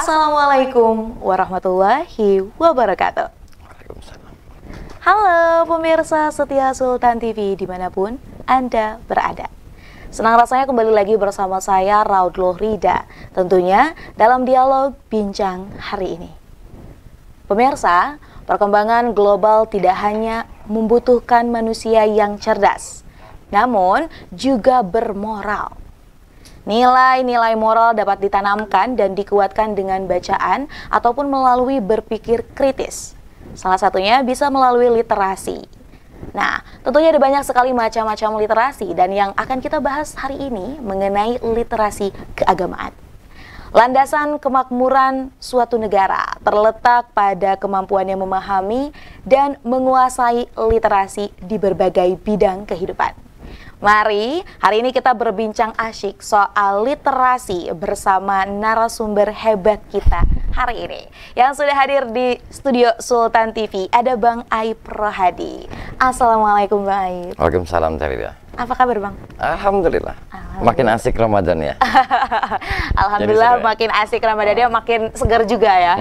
Assalamualaikum warahmatullahi wabarakatuh. Waalaikumsalam. Halo pemirsa setia Sultan TV dimanapun Anda berada. Senang rasanya kembali lagi bersama saya Raudloh Rida, tentunya dalam dialog bincang hari ini. Pemirsa, perkembangan global tidak hanya membutuhkan manusia yang cerdas, namun juga bermoral. Nilai-nilai moral dapat ditanamkan dan dikuatkan dengan bacaan ataupun melalui berpikir kritis. Salah satunya bisa melalui literasi. Nah, tentunya ada banyak sekali macam-macam literasi dan yang akan kita bahas hari ini mengenai literasi keagamaan. Landasan kemakmuran suatu negara terletak pada kemampuannya memahami dan menguasai literasi di berbagai bidang kehidupan. Mari hari ini kita berbincang asyik soal literasi bersama narasumber hebat kita hari ini. Yang sudah hadir di studio Sultan TV ada Bang Aib Rohadi. Assalamualaikum Bang Aib. Waalaikumsalam Tarida. Apa kabar Bang? Alhamdulillah. Makin asik Ramadan ya. Alhamdulillah makin asik Ramadannya, makin segar juga ya.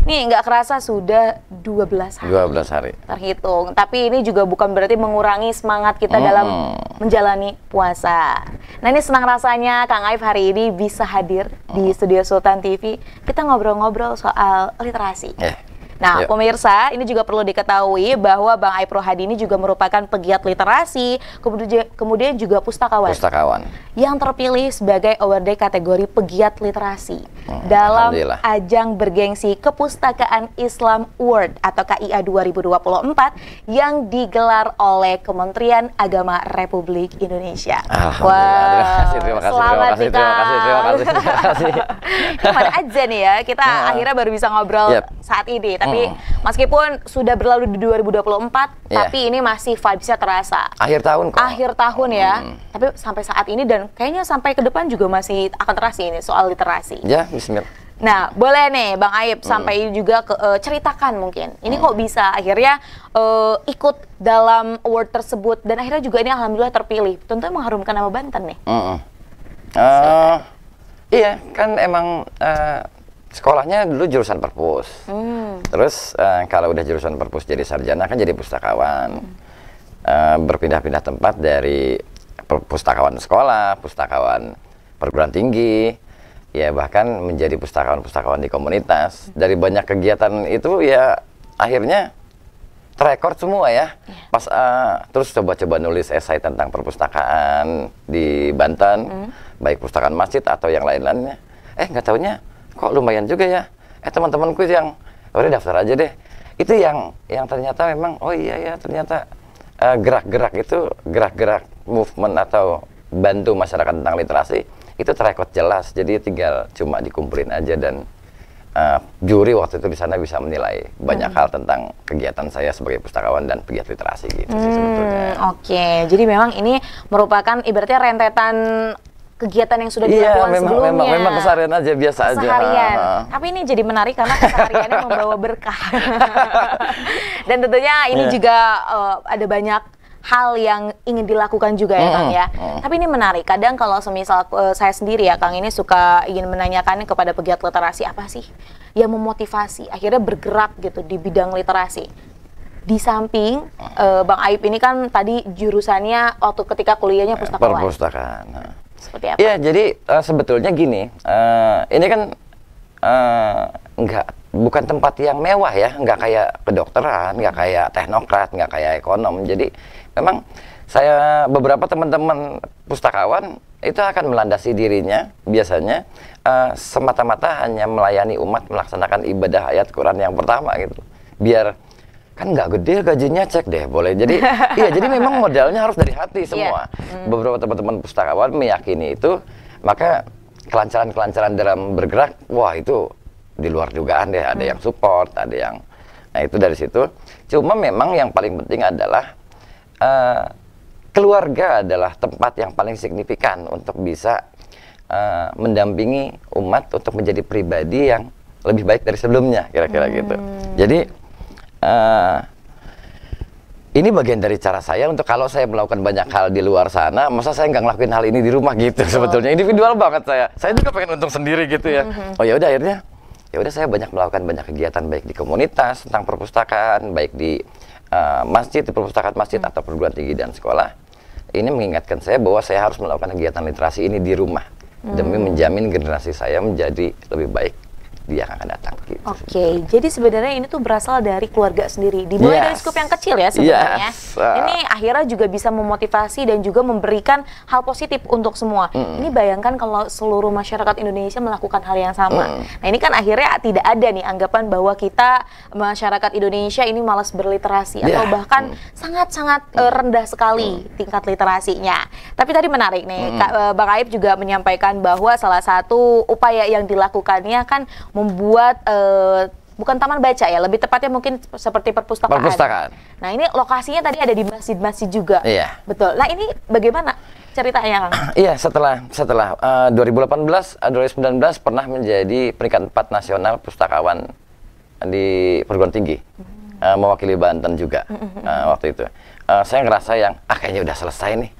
Nih nggak kerasa sudah 12 hari. 12 hari. Terhitung. Tapi ini juga bukan berarti mengurangi semangat kita dalam menjalani puasa. Nah ini senang rasanya Kang Aib hari ini bisa hadir di studio Sultan TV. Kita ngobrol-ngobrol soal literasi. Nah, pemirsa, ini juga perlu diketahui bahwa Bang Aib Rohadi ini juga merupakan pegiat literasi, kemudian juga pustakawan. Yang terpilih sebagai award kategori pegiat literasi dalam ajang bergengsi Kepustakaan Islam Award atau KIA 2024 yang digelar oleh Kementerian Agama Republik Indonesia. Wah, terima kasih. Kemana aja nih ya, kita akhirnya baru bisa ngobrol saat ini. Tapi meskipun sudah berlalu di 2024, tapi ini masih vibes-nya terasa. Akhir tahun kok. Akhir tahun ya. Tapi sampai saat ini dan kayaknya sampai ke depan juga masih akan terasa ini soal literasi. Ya, bismillah. Nah, boleh nih Bang Aib sampai juga ke ceritakan mungkin. Ini kok bisa akhirnya ikut dalam award tersebut dan akhirnya juga ini alhamdulillah terpilih. Tentunya mengharumkan nama Banten nih. Iya, kan emang sekolahnya dulu jurusan perpus. Terus kalau udah jurusan perpus jadi sarjana kan jadi pustakawan. Berpindah-pindah tempat dari pustakawan sekolah, pustakawan perguruan tinggi, ya bahkan menjadi pustakawan-pustakawan di komunitas. Dari banyak kegiatan itu ya akhirnya terekord semua ya. Pas terus coba-coba nulis esai tentang perpustakaan di Banten, baik pustakaan masjid atau yang lain-lainnya. Nggak taunya kok lumayan juga ya. Teman-temanku yang udah daftar aja deh. Itu yang ternyata memang oh iya ya ternyata gerak-gerak itu gerak-gerak movement atau bantu masyarakat tentang literasi itu terekod jelas. Jadi tinggal cuma dikumpulin aja dan juri waktu itu di sana bisa menilai banyak hal tentang kegiatan saya sebagai pustakawan dan pegiat literasi gitu sih sebetulnya. Oke, jadi memang ini merupakan ibaratnya rentetan kegiatan yang sudah dilakukan sebelumnya. Memang keseharian aja, biasa keseharian. Tapi ini jadi menarik karena kesehariannya membawa berkah. Dan tentunya ini juga ada banyak hal yang ingin dilakukan juga ya Kang ya. Tapi ini menarik, kadang kalau semisal saya sendiri ya Kang ini suka ingin menanyakan kepada pegiat literasi apa sih yang memotivasi akhirnya bergerak gitu di bidang literasi. Di samping Bang Aib ini kan tadi jurusannya waktu ketika kuliahnya pustakawan. Perpustakaan. Seperti apa? Ya, jadi sebetulnya gini, ini kan bukan tempat yang mewah ya, nggak kayak kedokteran, nggak kayak teknokrat, nggak kayak ekonom. Jadi memang saya beberapa teman-teman pustakawan itu akan melandasi dirinya biasanya semata-mata hanya melayani umat melaksanakan ibadah ayat Quran yang pertama gitu. Biar kan nggak gede gajinya, cek deh boleh. Jadi iya, jadi memang modalnya harus dari hati semua. Beberapa teman-teman pustakawan meyakini itu, maka kelancaran-kelancaran dalam bergerak, wah itu di luar dugaan deh. Ada yang support, ada yang, nah itu dari situ. Cuma memang yang paling penting adalah keluarga adalah tempat yang paling signifikan untuk bisa mendampingi umat untuk menjadi pribadi yang lebih baik dari sebelumnya, kira-kira gitu. Jadi ini bagian dari cara saya untuk kalau saya melakukan banyak hal di luar sana, masa saya nggak ngelakuin hal ini di rumah gitu. Sebetulnya individual banget saya juga pengen untung sendiri gitu ya. Oh ya udah akhirnya ya udah saya banyak melakukan banyak kegiatan baik di komunitas tentang perpustakaan, baik di masjid, di perpustakaan masjid atau perguruan tinggi dan sekolah. Ini mengingatkan saya bahwa saya harus melakukan kegiatan literasi ini di rumah demi menjamin generasi saya menjadi lebih baik di yang akan datang. Gitu. Oke, jadi sebenarnya ini tuh berasal dari keluarga sendiri. Dimulai dari skup yang kecil ya sebenarnya. Ini akhirnya juga bisa memotivasi dan juga memberikan hal positif untuk semua. Ini bayangkan kalau seluruh masyarakat Indonesia melakukan hal yang sama. Nah ini kan akhirnya tidak ada nih anggapan bahwa kita masyarakat Indonesia ini malas berliterasi atau bahkan sangat-sangat rendah sekali tingkat literasinya. Tapi tadi menarik nih, Bang Aib juga menyampaikan bahwa salah satu upaya yang dilakukannya kan membuat bukan taman baca ya, lebih tepatnya mungkin seperti perpustakaan. Nah ini lokasinya tadi ada di masjid-masjid juga. Iya. Betul. Nah ini bagaimana ceritanya, Kang? Iya, setelah 2018, 2019 pernah menjadi peringkat 4 nasional pustakawan di perguruan tinggi, mewakili Banten juga waktu itu. Saya ngerasa yang kayaknya udah selesai nih.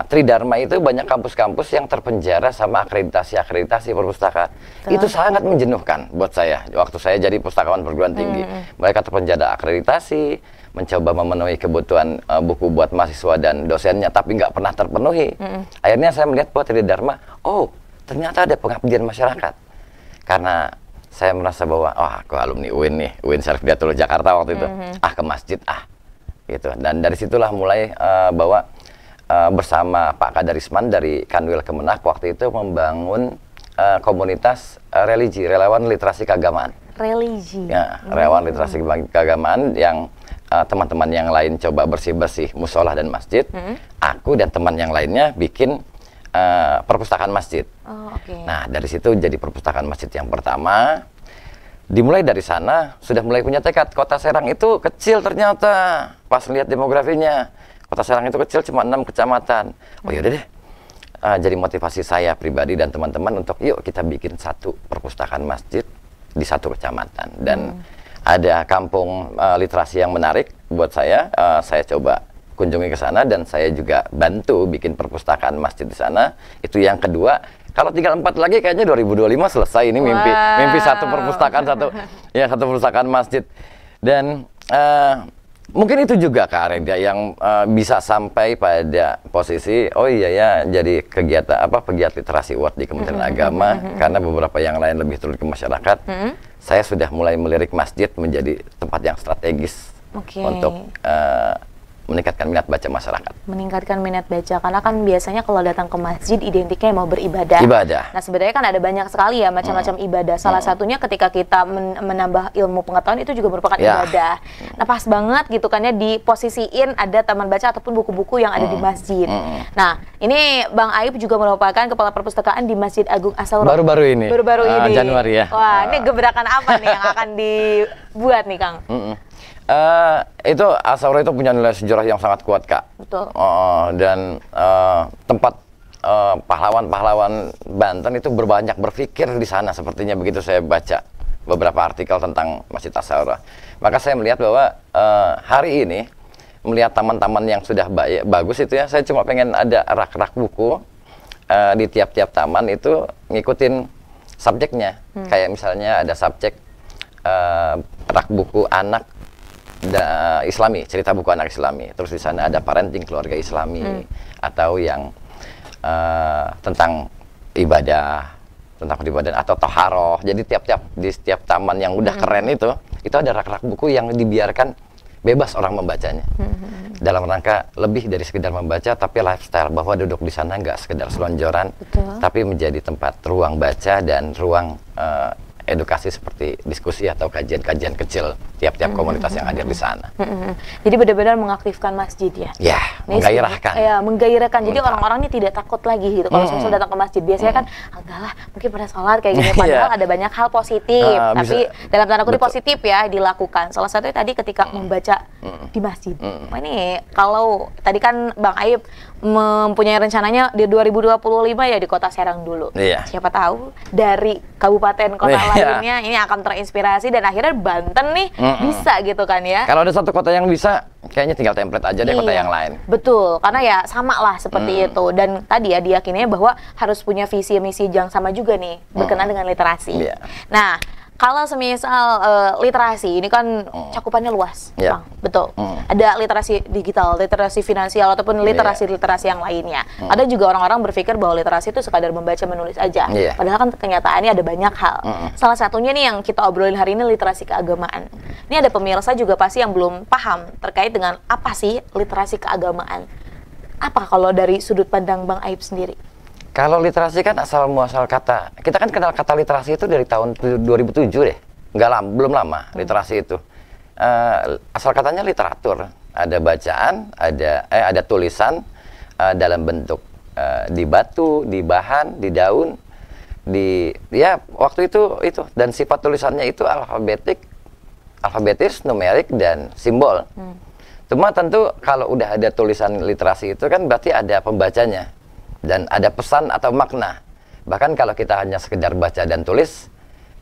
Tridharma itu banyak kampus-kampus yang terpenjara sama akreditasi perpustakaan. Itu sangat menjenuhkan buat saya. Waktu saya jadi pustakawan perguruan tinggi, mereka terpenjara akreditasi, mencoba memenuhi kebutuhan buku buat mahasiswa dan dosennya, tapi nggak pernah terpenuhi. Akhirnya saya melihat bahwa Tridharma, ternyata ada pengabdian masyarakat. Karena saya merasa bahwa, aku alumni UIN nih, UIN Syarif Hidayatullah Jakarta waktu itu, ke masjid, gitu. Dan dari situlah mulai bahwa bersama Pak Kadarisman dari Kanwil Kemenak waktu itu membangun komunitas religi, relawan literasi keagamaan. Religi. Ya, relawan literasi keagamaan yang teman-teman yang lain coba bersih-bersih musola dan masjid. Aku dan teman yang lainnya bikin perpustakaan masjid. Nah, dari situ jadi perpustakaan masjid yang pertama. Dimulai dari sana, sudah mulai punya tekad. Kota Serang itu kecil ternyata, pas lihat demografinya. Kota Serang itu kecil, cuma 6 kecamatan. Yaudah deh, jadi motivasi saya pribadi dan teman-teman untuk yuk kita bikin satu perpustakaan masjid di satu kecamatan. Dan ada kampung literasi yang menarik buat saya coba kunjungi ke sana dan saya juga bantu bikin perpustakaan masjid di sana. Itu yang kedua. Kalau tinggal 4 lagi kayaknya 2025 selesai ini mimpi satu perpustakaan, satu perpustakaan masjid. Dan mungkin itu juga Kak Arenda yang bisa sampai pada posisi jadi pegiat literasi award di Kementerian Agama karena beberapa yang lain lebih turun ke masyarakat. Saya sudah mulai melirik masjid menjadi tempat yang strategis untuk meningkatkan minat baca masyarakat. Meningkatkan minat baca, karena kan biasanya kalau datang ke masjid identiknya mau beribadah. Nah sebenarnya kan ada banyak sekali ya macam-macam ibadah. Salah satunya ketika kita menambah ilmu pengetahuan itu juga merupakan ibadah. Nah pas banget gitu kan ya diposisiin ada taman baca ataupun buku-buku yang ada di masjid. Nah ini Bang Aib juga merupakan kepala perpustakaan di Masjid Agung As-Saurah. Baru-baru ini. Januari ya. Wah ini gebrakan apa nih yang akan dibuat nih Kang? Itu As-Saurah itu punya nilai sejarah yang sangat kuat Kak. Betul. Dan tempat pahlawan-pahlawan Banten itu berbanyak berpikir di sana sepertinya begitu saya baca beberapa artikel tentang Masjid As-Saurah. Maka saya melihat bahwa hari ini melihat taman-taman yang sudah bagus itu ya, saya cuma pengen ada rak-rak buku di tiap-tiap taman itu ngikutin subjeknya. Kayak misalnya ada subjek rak buku anak Islami, cerita buku anak Islami. Terus di sana ada parenting keluarga Islami atau yang tentang ibadah, atau toharoh. Jadi di setiap taman yang udah keren itu ada rak-rak buku yang dibiarkan bebas orang membacanya. Dalam rangka lebih dari sekedar membaca, tapi lifestyle, bahwa duduk di sana nggak sekedar selonjoran, tapi menjadi tempat ruang baca dan ruang edukasi seperti diskusi atau kajian-kajian kecil tiap-tiap komunitas yang hadir di sana. Jadi benar-benar mengaktifkan masjid ya? Ya, menggairahkan. Ya, menggairahkan. Jadi orang-orang ini tidak takut lagi gitu kalau misalnya datang ke masjid. Biasanya kan, enggak lah, mungkin pada sholat kayak gini. Padahal ada banyak hal positif. Tapi dalam tanda kutip positif ya dilakukan. Salah satunya tadi ketika membaca di masjid. Ini kalau tadi kan Bang Aib mempunyai rencananya di 2025 ya di Kota Serang dulu. Siapa tahu dari kabupaten kota lainnya ini akan terinspirasi dan akhirnya Banten nih bisa gitu kan ya. Kalau ada satu kota yang bisa, kayaknya tinggal template aja deh kota yang lain. Betul, karena ya sama lah seperti itu. Dan tadi ya diyakininya bahwa harus punya visi misi yang sama juga nih berkenaan dengan literasi. Nah, Kalau semisal literasi ini kan cakupannya luas, Yeah. Bang. Betul. Ada literasi digital, literasi finansial ataupun literasi yang lainnya. Ada juga orang-orang berpikir bahwa literasi itu sekadar membaca menulis aja. Padahal kan kenyataannya ada banyak hal. Salah satunya nih yang kita obrolin hari ini literasi keagamaan. Ini ada pemirsa juga pasti yang belum paham terkait dengan apa sih literasi keagamaan. Apa kalau dari sudut pandang Bang Aib sendiri? Kalau literasi kan asal muasal kata. Kita kan kenal kata literasi itu dari tahun 2007 deh. Belum lama literasi itu. Asal katanya literatur. Ada bacaan, ada tulisan dalam bentuk di batu, di bahan, di daun, waktu itu dan sifat tulisannya itu alfabetis, numerik dan simbol. Cuma tentu kalau udah ada tulisan literasi itu kan berarti ada pembacanya. Dan ada pesan atau makna. Bahkan kalau kita hanya sekedar baca dan tulis,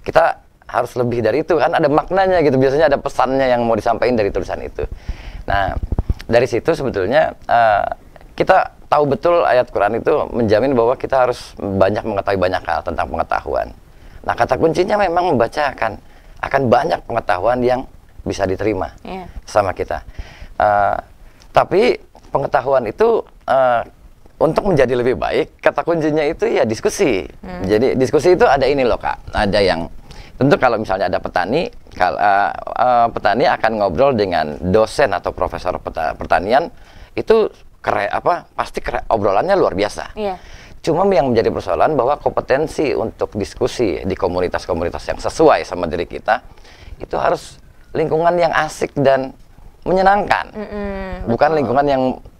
kita harus lebih dari itu, kan ada maknanya gitu. Biasanya ada pesannya yang mau disampaikan dari tulisan itu. Nah, dari situ sebetulnya kita tahu betul ayat Quran itu menjamin bahwa kita harus banyak mengetahui banyak hal tentang pengetahuan. Nah, kata kuncinya memang membaca akan banyak pengetahuan yang bisa diterima sama kita. Tapi pengetahuan itu untuk menjadi lebih baik, kata kuncinya itu ya diskusi. Jadi diskusi itu ada ini loh Kak, ada yang tentu kalau misalnya ada petani, petani akan ngobrol dengan dosen atau profesor pertanian, itu pasti obrolannya luar biasa. Cuma yang menjadi persoalan bahwa kompetensi untuk diskusi di komunitas-komunitas yang sesuai sama diri kita, itu harus lingkungan yang asik dan menyenangkan, bukan lingkungan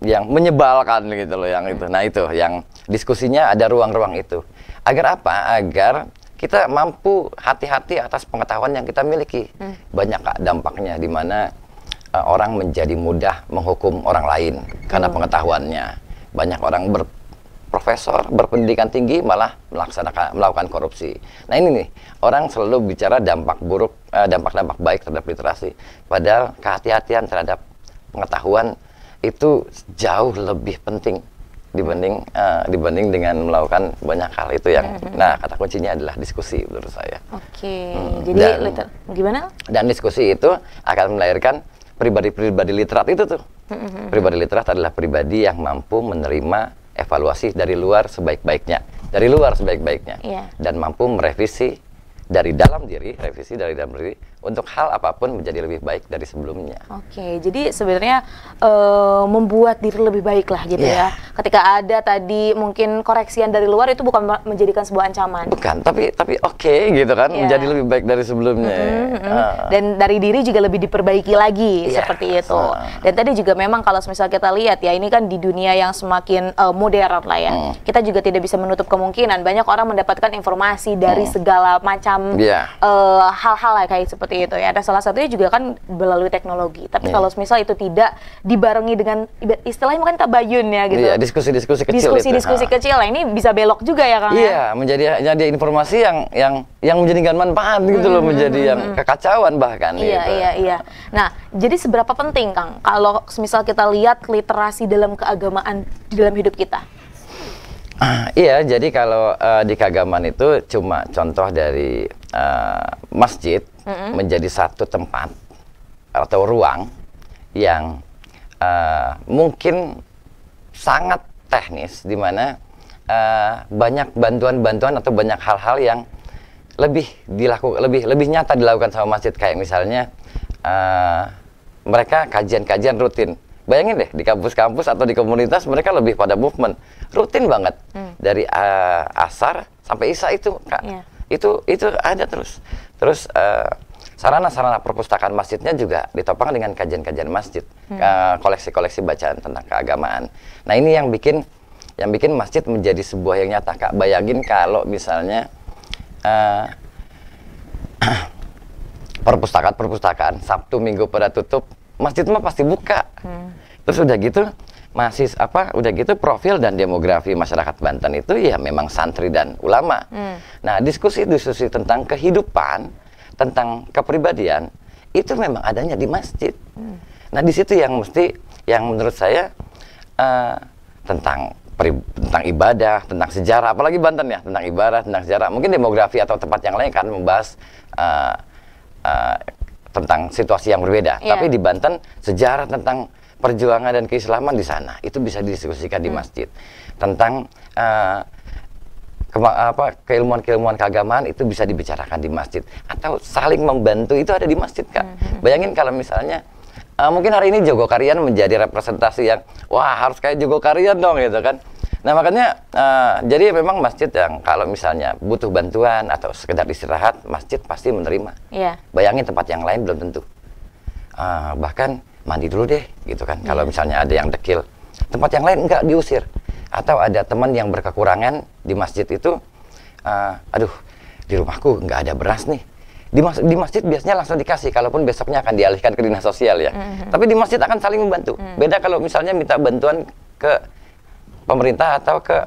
yang menyebalkan gitu loh, yang itu. Nah itu, yang diskusinya ada ruang-ruang itu. Agar apa? Agar kita mampu hati-hati atas pengetahuan yang kita miliki. Banyak Kak dampaknya, di mana orang menjadi mudah menghukum orang lain karena pengetahuannya. Banyak orang berprofesor, berpendidikan tinggi malah melakukan korupsi. Nah ini nih, orang selalu bicara dampak baik terhadap literasi. Padahal kehati-hatian terhadap pengetahuan itu jauh lebih penting dibanding dengan melakukan banyak hal itu yang. Nah, kata kuncinya adalah diskusi menurut saya. Jadi gimana? Dan diskusi itu akan melahirkan pribadi-pribadi literat itu tuh. Pribadi literat adalah pribadi yang mampu menerima evaluasi dari luar sebaik-baiknya, dan mampu merevisi dari dalam diri, untuk hal apapun menjadi lebih baik dari sebelumnya. Jadi sebenarnya membuat diri lebih baik lah gitu ya. Ketika ada tadi mungkin koreksian dari luar, itu bukan menjadikan sebuah ancaman. Bukan, tapi gitu kan, menjadi lebih baik dari sebelumnya. Dan dari diri juga lebih diperbaiki lagi, seperti itu. Dan tadi juga memang kalau misalnya kita lihat ya, ini kan di dunia yang semakin modern lah ya. Kita juga tidak bisa menutup kemungkinan banyak orang mendapatkan informasi dari segala macam hal-hal kayak seperti itu ya. Ada salah satunya juga kan melalui teknologi. Tapi kalau misal itu tidak dibarengi dengan istilahnya mungkin tabayun ya gitu. Diskusi-diskusi kecil. Diskusi-diskusi kecil. Nah, ini bisa belok juga ya Kang. Menjadi informasi yang menjadikan manfaat gitu loh, menjadi yang kekacauan bahkan. Iya. Nah, jadi seberapa penting Kang kalau misal kita lihat literasi dalam keagamaan di dalam hidup kita? Jadi kalau di keagamaan itu cuma contoh dari masjid menjadi satu tempat atau ruang yang mungkin sangat teknis, di mana banyak bantuan-bantuan atau banyak hal-hal yang lebih nyata dilakukan sama masjid. Kayak misalnya mereka kajian-kajian rutin. Bayangin deh, di kampus-kampus atau di komunitas mereka lebih pada movement rutin banget dari asar sampai isya itu Kak. Itu ada terus sarana-sarana perpustakaan masjidnya juga ditopang dengan kajian-kajian masjid, koleksi-koleksi bacaan tentang keagamaan. Nah ini yang bikin masjid menjadi sebuah yang nyata Kak. Bayangin kalau misalnya perpustakaan Sabtu Minggu pada tutup, masjid mah pasti buka. Terus udah gitu profil dan demografi masyarakat Banten itu ya memang santri dan ulama. Nah, diskusi-diskusi tentang kehidupan, tentang kepribadian itu memang adanya di masjid. Nah, di situ yang menurut saya tentang tentang ibadah, tentang sejarah, apalagi Banten ya, tentang ibadah, tentang sejarah. Mungkin demografi atau tempat yang lain kan membahas tentang situasi yang berbeda. Tapi di Banten sejarah tentang perjuangan dan keislaman di sana itu bisa didiskusikan di masjid. Tentang keilmuan-keilmuan keagamaan itu bisa dibicarakan di masjid, atau saling membantu itu ada di masjid, Kak. Bayangin kalau misalnya mungkin hari ini Jogokarian menjadi representasi yang wah harus kayak Jogokarian dong gitu kan. Nah makanya jadi memang masjid yang kalau misalnya butuh bantuan atau sekedar istirahat, masjid pasti menerima. Bayangin tempat yang lain belum tentu. Bahkan mandi dulu deh gitu kan. Kalau misalnya ada yang dekil, tempat yang lain enggak, diusir. Atau ada teman yang berkekurangan di masjid itu, aduh di rumahku nggak ada beras nih. Di masjid biasanya langsung dikasih, kalaupun besoknya akan dialihkan ke dinas sosial ya. Tapi di masjid akan saling membantu. Beda kalau misalnya minta bantuan ke pemerintah atau ke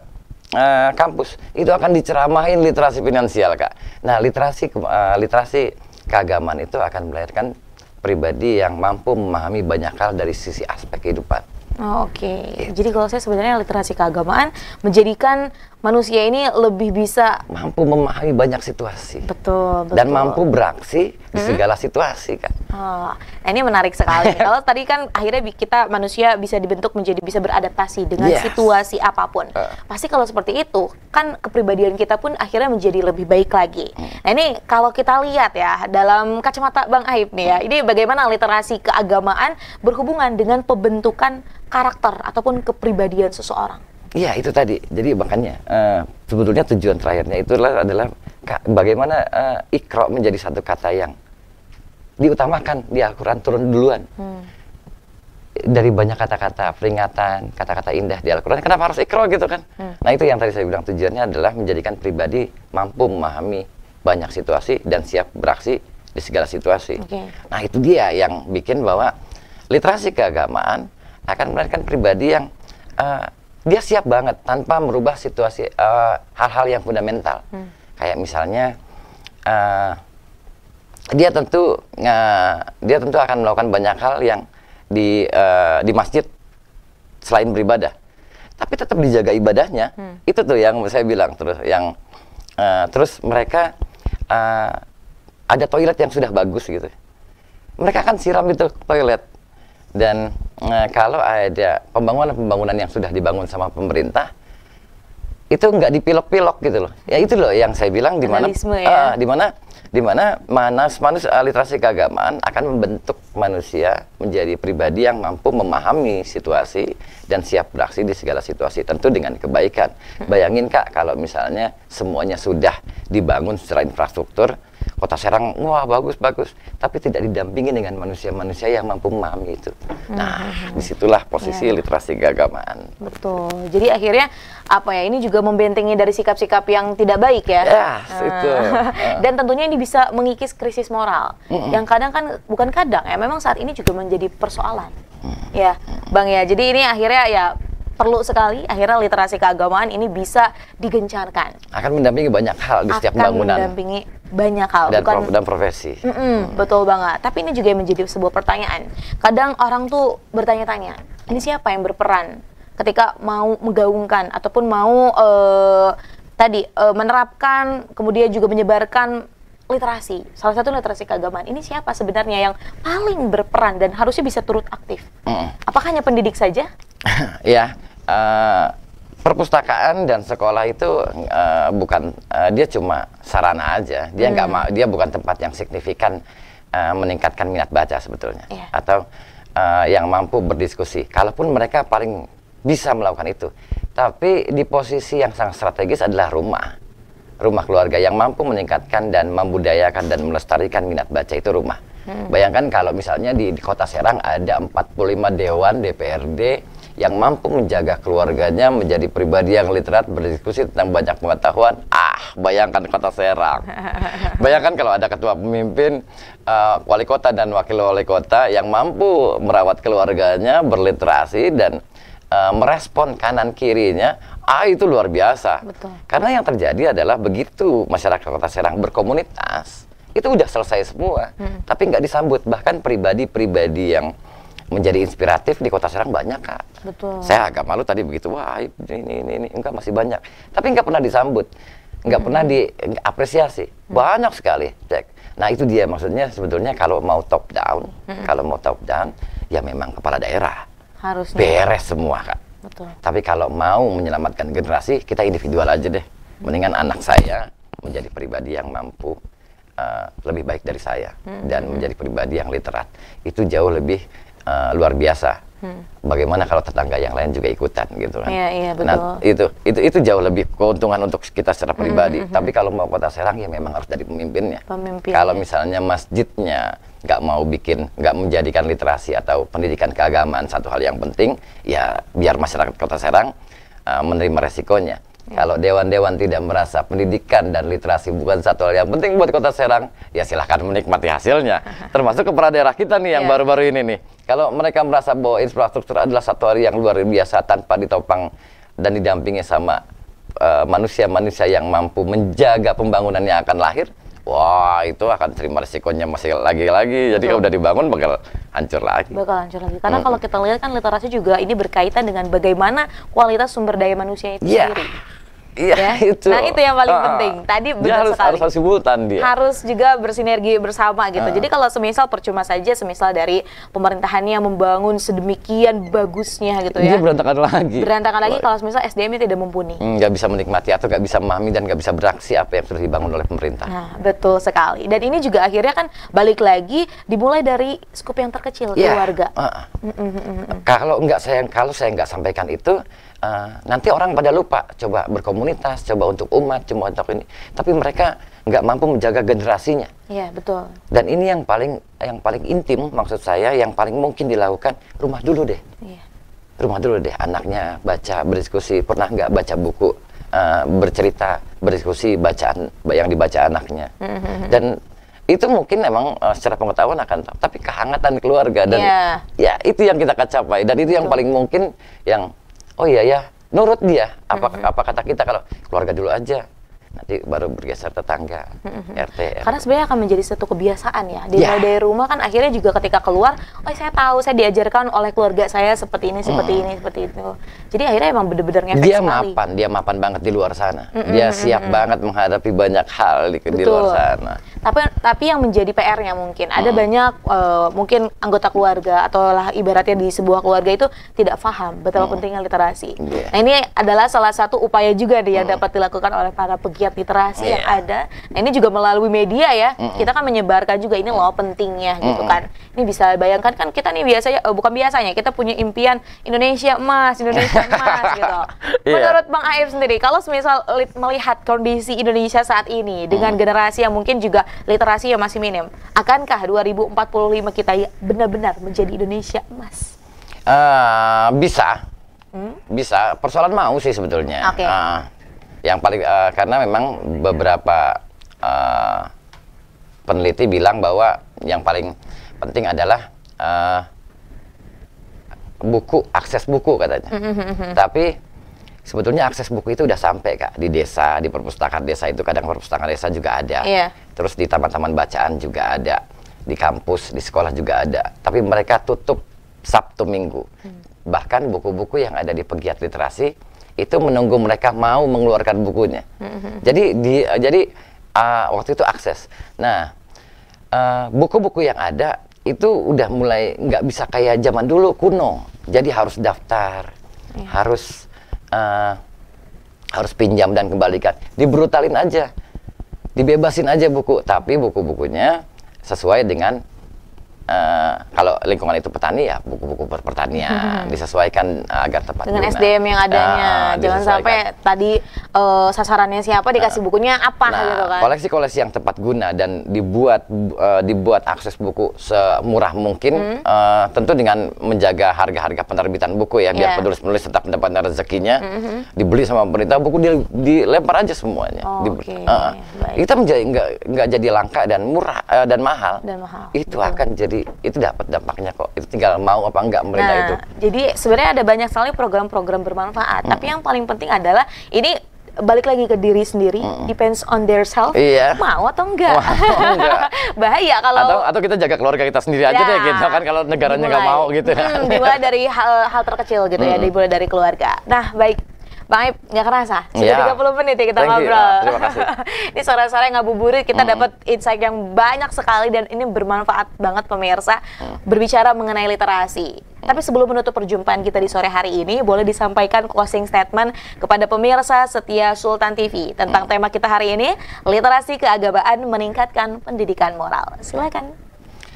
kampus, itu akan diceramahin literasi finansial, Kak. Nah literasi keagamaan itu akan melahirkan pribadi yang mampu memahami banyak hal dari sisi aspek kehidupan. Oke. Jadi kalau saya sebenarnya literasi keagamaan menjadikan manusia ini lebih bisa mampu memahami banyak situasi. Betul. Dan mampu beraksi di segala situasi, kan. Nah ini menarik sekali. Kalau tadi kan akhirnya kita manusia bisa dibentuk menjadi bisa beradaptasi dengan situasi apapun. Pasti kalau seperti itu kan kepribadian kita pun akhirnya menjadi lebih baik lagi. Nah ini kalau kita lihat ya dalam kacamata Bang Aib nih ya, ini bagaimana literasi keagamaan berhubungan dengan pembentukan karakter ataupun kepribadian seseorang. Iya itu tadi. Jadi makanya sebetulnya tujuan terakhirnya itu adalah bagaimana Iqra menjadi satu kata yang diutamakan di Al-Quran, turun duluan. Dari banyak kata-kata peringatan, kata-kata indah di Al-Quran, kenapa harus Iqra gitu kan? Nah itu yang tadi saya bilang, tujuannya adalah menjadikan pribadi mampu memahami banyak situasi dan siap beraksi di segala situasi. Nah itu dia yang bikin bahwa literasi keagamaan akan melahirkan pribadi yang dia siap banget tanpa merubah situasi hal-hal yang fundamental. Kayak misalnya dia tentu akan melakukan banyak hal yang di masjid selain beribadah, tapi tetap dijaga ibadahnya. Itu tuh yang saya bilang terus mereka ada toilet yang sudah bagus gitu, mereka akan siram itu toilet. Dan kalau ada pembangunan yang sudah dibangun sama pemerintah, itu nggak dipilok-pilok gitu loh. Ya itu loh yang saya bilang, di mana literasi keagamaan akan membentuk manusia menjadi pribadi yang mampu memahami situasi dan siap beraksi di segala situasi, tentu dengan kebaikan. Bayangin, Kak, kalau misalnya semuanya sudah dibangun secara infrastruktur, Kota Serang, wah bagus-bagus, tapi tidak didampingi dengan manusia-manusia yang mampu memahami itu. Nah, disitulah posisi literasi keagamaan. Betul. Jadi akhirnya ini juga membentengi dari sikap-sikap yang tidak baik ya. Itu. Dan tentunya ini bisa mengikis krisis moral. Yang kadang kan, bukan kadang ya, memang saat ini juga menjadi persoalan. Ya, Bang ya. Jadi ini akhirnya ya perlu sekali akhirnya literasi keagamaan ini bisa digencarkan. Akan mendampingi banyak hal di setiap bangunan. Akan mendampingi banyak hal. Dan profesi. Betul banget. Tapi ini juga menjadi sebuah pertanyaan. Kadang orang tuh bertanya-tanya, ini siapa yang berperan ketika mau menggaungkan ataupun mau menerapkan, kemudian juga menyebarkan literasi. Salah satu literasi keagamaan. Ini siapa sebenarnya yang paling berperan dan harusnya bisa turut aktif? Apakah hanya pendidik saja? Ya. Perpustakaan dan sekolah itu bukan dia cuma sarana aja. Dia bukan tempat yang signifikan meningkatkan minat baca sebetulnya. Atau yang mampu berdiskusi. Kalaupun mereka paling bisa melakukan itu. Tapi di posisi yang sangat strategis adalah rumah keluarga yang mampu meningkatkan dan membudayakan dan melestarikan minat baca itu rumah. Bayangkan kalau misalnya di Kota Serang ada 45 dewan DPRD yang mampu menjaga keluarganya menjadi pribadi yang literat, berdiskusi tentang banyak pengetahuan. Bayangkan Kota Serang. Bayangkan kalau ada ketua pemimpin, wali kota dan wakil wali kota yang mampu merawat keluarganya, berliterasi dan merespon kanan kirinya. Itu luar biasa. Betul. Karena yang terjadi adalah begitu masyarakat Kota Serang berkomunitas, itu udah selesai semua. Tapi nggak disambut. Bahkan pribadi-pribadi yang menjadi inspiratif di Kota Serang banyak, Kak. Betul. Saya agak malu tadi begitu, wah ini enggak masih banyak. Tapi enggak pernah disambut, enggak pernah diapresiasi. Banyak sekali, cek. Nah itu dia maksudnya sebetulnya kalau mau top down, ya memang kepala daerah Harusnya. beres semua, Kak. Betul. Tapi kalau mau menyelamatkan generasi, kita individual aja deh. Mendingan anak saya menjadi pribadi yang mampu lebih baik dari saya dan menjadi pribadi yang literat. Itu jauh lebih luar biasa. Bagaimana kalau tetangga yang lain juga ikutan gitu kan? Iya, betul. Nah, itu jauh lebih keuntungan untuk kita secara pribadi. Tapi kalau mau Kota Serang ya memang harus dari pemimpinnya. Kalau misalnya masjidnya nggak menjadikan literasi atau pendidikan keagamaan satu hal yang penting, ya biar masyarakat Kota Serang menerima resikonya. Kalau dewan-dewan tidak merasa pendidikan dan literasi bukan satu hal yang penting buat Kota Serang, ya silahkan menikmati hasilnya. Termasuk kepala daerah kita nih yang baru-baru ini nih. Kalau mereka merasa bahwa infrastruktur adalah satu hal yang luar biasa tanpa ditopang dan didampingi sama manusia-manusia yang mampu menjaga pembangunan yang akan lahir, wah itu akan terima resikonya masih lagi-lagi. Jadi kalau udah dibangun bakal hancur lagi. Karena kalau kita lihat kan literasi juga ini berkaitan dengan bagaimana kualitas sumber daya manusia itu sendiri. Iya, itu. Nah, itu yang paling penting. Tadi benar sekali. Harus simultan dia. Harus juga bersinergi bersama gitu. Jadi kalau semisal percuma saja semisal dari pemerintahannya membangun sedemikian bagusnya gitu ya. Dia berantakan lagi. Berantakan lagi kalau semisal SDM-nya tidak mumpuni. Nggak bisa menikmati atau nggak bisa memahami dan nggak bisa beraksi apa yang sudah dibangun oleh pemerintah. Nah, betul sekali. Dan ini juga akhirnya kan balik lagi dimulai dari skup yang terkecil, keluarga. Kalau saya nggak sampaikan itu, nanti orang pada lupa coba berkomunitas, coba untuk umat, coba untuk ini. Tapi mereka nggak mampu menjaga generasinya. Iya, betul. Dan ini yang paling intim maksud saya, yang paling mungkin dilakukan rumah dulu deh. Iya. Rumah dulu deh, anaknya baca, berdiskusi, pernah nggak baca buku, bercerita, berdiskusi, bacaan yang dibaca anaknya. Dan itu mungkin memang secara pengetahuan akan tahu, tapi kehangatan keluarga dan ya itu yang kita akan capai, dan itu yang paling mungkin yang oh iya ya, nurut dia. Apa kata kita kalau keluarga dulu aja, nanti baru bergeser tetangga, RT. Karena sebenarnya akan menjadi satu kebiasaan ya. Dari rumah kan akhirnya juga ketika keluar, oh saya tahu, saya diajarkan oleh keluarga saya seperti ini, seperti itu. Jadi akhirnya emang bener-bener ngefek sekali. Dia mapan banget di luar sana. Dia siap banget menghadapi banyak hal di luar sana. Tapi yang menjadi PR-nya mungkin ada banyak mungkin anggota keluarga atau lah ibaratnya di sebuah keluarga itu tidak paham betapa pentingnya literasi. Nah ini adalah salah satu upaya juga yang dapat dilakukan oleh para pegiat literasi yang ada. Nah ini juga melalui media ya, kita kan menyebarkan juga ini loh pentingnya gitu kan. Ini bisa bayangkan kan kita nih biasanya, kita punya impian Indonesia emas gitu. Menurut Bang Aib sendiri, kalau semisal melihat kondisi Indonesia saat ini dengan generasi yang mungkin juga literasi yang masih minim, akankah 2045 kita benar-benar menjadi Indonesia emas? Bisa. Persoalan mau sih sebetulnya. Yang paling karena memang beberapa peneliti bilang bahwa yang paling penting adalah akses buku katanya. Tapi sebetulnya akses buku itu udah sampai Kak di desa, di perpustakaan desa itu kadang perpustakaan desa juga ada. Terus di taman-taman bacaan juga ada, di kampus, di sekolah juga ada. Tapi mereka tutup Sabtu Minggu. Bahkan buku-buku yang ada di pegiat literasi itu menunggu mereka mau mengeluarkan bukunya. Jadi waktu itu akses. Nah, buku-buku yang ada itu udah mulai nggak bisa kayak zaman dulu kuno. Jadi harus daftar, harus pinjam dan kembalikan. Dibrutalin aja, dibebasin aja buku. Tapi buku-bukunya sesuai dengan kalau lingkungan itu petani ya buku-buku pertanian disesuaikan agar tepat dengan guna. SDM yang adanya. Jangan sampai tadi sasarannya siapa dikasih bukunya apa gitu kan. Koleksi-koleksi yang tepat guna dan dibuat akses buku semurah mungkin, tentu dengan menjaga harga-harga penerbitan buku ya, biar penulis-penulis tetap mendapatkan rezekinya. Dibeli sama pemerintah, buku dilempar aja semuanya. Kita nggak jadi langka dan murah dan mahal. Itu akan jadi, itu dapat dampaknya kok. Itu tinggal mau apa enggak pemerintah itu. Jadi sebenarnya ada banyak sekali program-program bermanfaat. Tapi yang paling penting adalah ini balik lagi ke diri sendiri, depends on their self. Iya. Mau atau enggak? Enggak. Bahaya kalau Atau kita jaga keluarga kita sendiri aja deh gitu kan, kalau negaranya nggak mau gitu. Dimulai dari hal terkecil gitu ya, dimulai dari keluarga. Nah, baik. Bang Aib, nggak kerasa, sudah 30 menit ya kita ngobrol. Terima kasih. Ini sore-sore ngabuburit, kita dapat insight yang banyak sekali dan ini bermanfaat banget pemirsa berbicara mengenai literasi. Tapi sebelum menutup perjumpaan kita di sore hari ini, boleh disampaikan closing statement kepada pemirsa setia Sultan TV tentang tema kita hari ini, literasi keagamaan meningkatkan pendidikan moral. Silakan.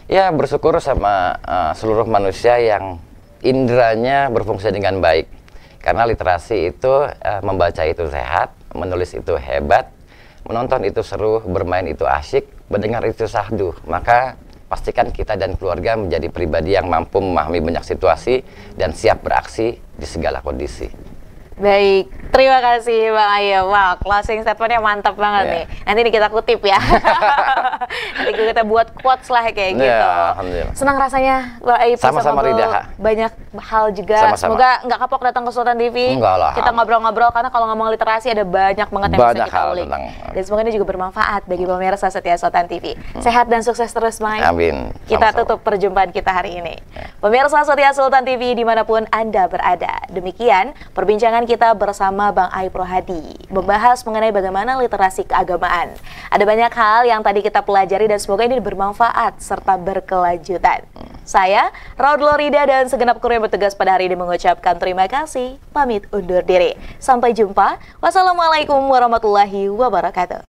Ya, bersyukur sama seluruh manusia yang indranya berfungsi dengan baik. Karena literasi itu membaca itu sehat, menulis itu hebat, menonton itu seru, bermain itu asyik, mendengar itu syahdu. Maka pastikan kita dan keluarga menjadi pribadi yang mampu memahami banyak situasi dan siap beraksi di segala kondisi. Baik, terima kasih Bang Aib. Wow, closing statementnya mantap banget nih. Nanti ini kita kutip ya. Nanti kita buat quotes lah kayak gitu. Alhamdulillah. Senang rasanya Bang Aib bisa ngobrol banyak hal juga. Sama-sama. Semoga nggak kapok datang ke Sultan TV. Enggak lah. Kita ngobrol-ngobrol karena kalau ngomong literasi ada banyak banget yang bisa kita ulik. Dan semoga ini juga bermanfaat bagi pemirsa setia Sultan TV. Sehat dan sukses terus Bang Aib. Amin. Kita tutup perjumpaan kita hari ini. Pemirsa setia Sultan TV dimanapun Anda berada. Demikian perbincangan kita bersama Bang Aib Rohadi, membahas mengenai bagaimana literasi keagamaan. Ada banyak hal yang tadi kita pelajari dan semoga ini bermanfaat serta berkelanjutan. Saya, Raud Lorida dan segenap kru yang bertugas pada hari ini mengucapkan terima kasih, pamit undur diri. Sampai jumpa. Wassalamualaikum warahmatullahi wabarakatuh.